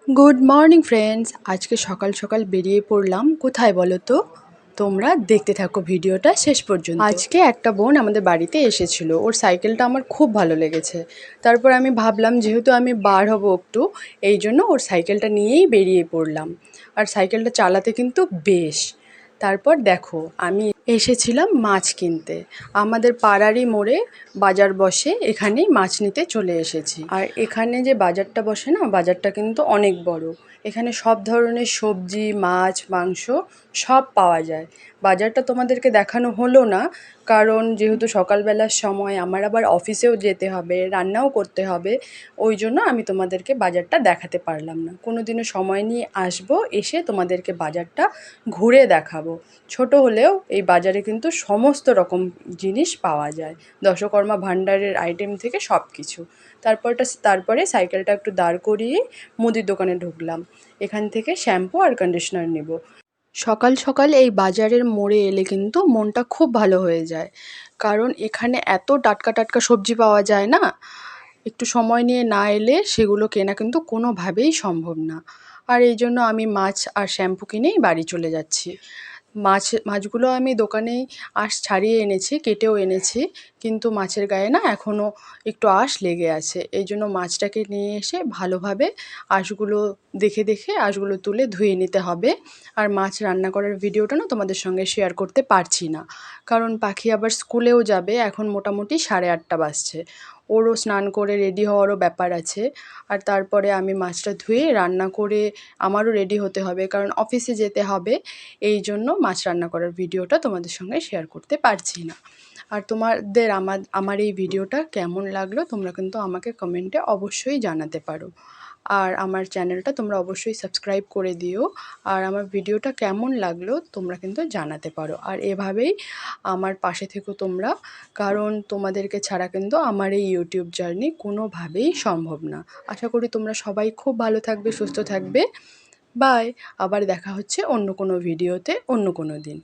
Good morning friends. আজকে সকাল সকাল বেরিয়ে পড়লাম কোথায় বলো তো? তোমরা দেখতে থাকো ভিডিওটা শেষ পর্যন্ত। আজকে একটা বোন আমাদের বাড়িতে এসেছিল, ওর সাইকেলটা আমার খুব ভালো লেগেছে। তারপর আমি ভাবলাম যেহেতু আমি বার হব একটু, এই জন্য ওর সাইকেলটা নিয়েই বেরিয়ে পড়লাম। আর সাইকেলটা চালাতে কিন্তু বেশ। তারপর দেখো আমি এসেছিলাম মাছ কিনতে। আমাদের পাড়ারই মোড়ে বাজার বসে, এখানেই মাছ নিতে চলে এসেছি। আর এখানে যে বাজারটা বসে না, বাজারটা কিন্তু অনেক বড়। এখানে সব ধরনের সবজি, মাছ, মাংস সব পাওয়া যায়। বাজারটা তোমাদেরকে দেখানো হলো না, কারণ যেহেতু সকালবেলার সময়, আমার আবার অফিসেও যেতে হবে, রান্নাও করতে হবে, ওই জন্য আমি তোমাদেরকে বাজারটা দেখাতে পারলাম না। কোনো দিনও সময় নিয়ে আসবো, এসে তোমাদেরকে বাজারটা ঘুরে দেখাবো। ছোট হলেও এই বাজারে কিন্তু সমস্ত রকম জিনিস পাওয়া যায়, দশকর্মা ভাণ্ডারের আইটেম থেকে সব কিছু। তারপরে সাইকেলটা একটু দাঁড় করিয়ে মুদির দোকানে ঢুকলাম। এখান থেকে শ্যাম্পু আর কন্ডিশনার নেব। সকাল সকাল এই বাজারের মোড়ে এলে কিন্তু মনটা খুব ভালো হয়ে যায়, কারণ এখানে এত টাটকা টাটকা সবজি পাওয়া যায় না, একটু সময় নিয়ে না এলে সেগুলো কেনা কিন্তু কোনোভাবেই সম্ভব না। আর এই জন্য আমি মাছ আর শ্যাম্পু কিনেই বাড়ি চলে যাচ্ছি। মাছগুলো আমি দোকানেই আঁশ ছাড়িয়ে এনেছি, কেটেও এনেছি, কিন্তু মাছের গায়ে না এখনও একটু আঁশ লেগে আছে। এই জন্য মাছটাকে নিয়ে এসে ভালোভাবে আঁশগুলো দেখে দেখে আঁশগুলো তুলে ধুয়ে নিতে হবে। আর মাছ রান্না করার ভিডিওটা না তোমাদের সঙ্গে শেয়ার করতে পারছি না, কারণ পাখি আবার স্কুলেও যাবে। এখন মোটামুটি 8:30 বাজছে, ওরও স্নান করে রেডি হওয়ারও ব্যাপার আছে। আর তারপরে আমি মাছটা ধুয়ে রান্না করে আমারও রেডি হতে হবে, কারণ অফিসে যেতে হবে। এই জন্য মাছ রান্না করার ভিডিওটা তোমাদের সঙ্গে শেয়ার করতে পারছি না। আর তোমাদের আমার এই ভিডিওটা কেমন লাগলো তোমরা কিন্তু আমাকে কমেন্টে অবশ্যই জানাতে পারো। আর আমার চ্যানেলটা তোমরা অবশ্যই সাবস্ক্রাইব করে দিও। আর আমার ভিডিওটা কেমন লাগলো তোমরা কিন্তু জানাতে পারো। আর এভাবেই আমার পাশে থেকো তোমরা, কারণ তোমাদেরকে ছাড়া কিন্তু আমার এই ইউটিউব জার্নি কোনোভাবেই সম্ভব না। আশা করি তোমরা সবাই খুব ভালো থাকবে, সুস্থ থাকবে। বাই। আবার দেখা হচ্ছে অন্য কোনো ভিডিওতে অন্য কোনো দিন।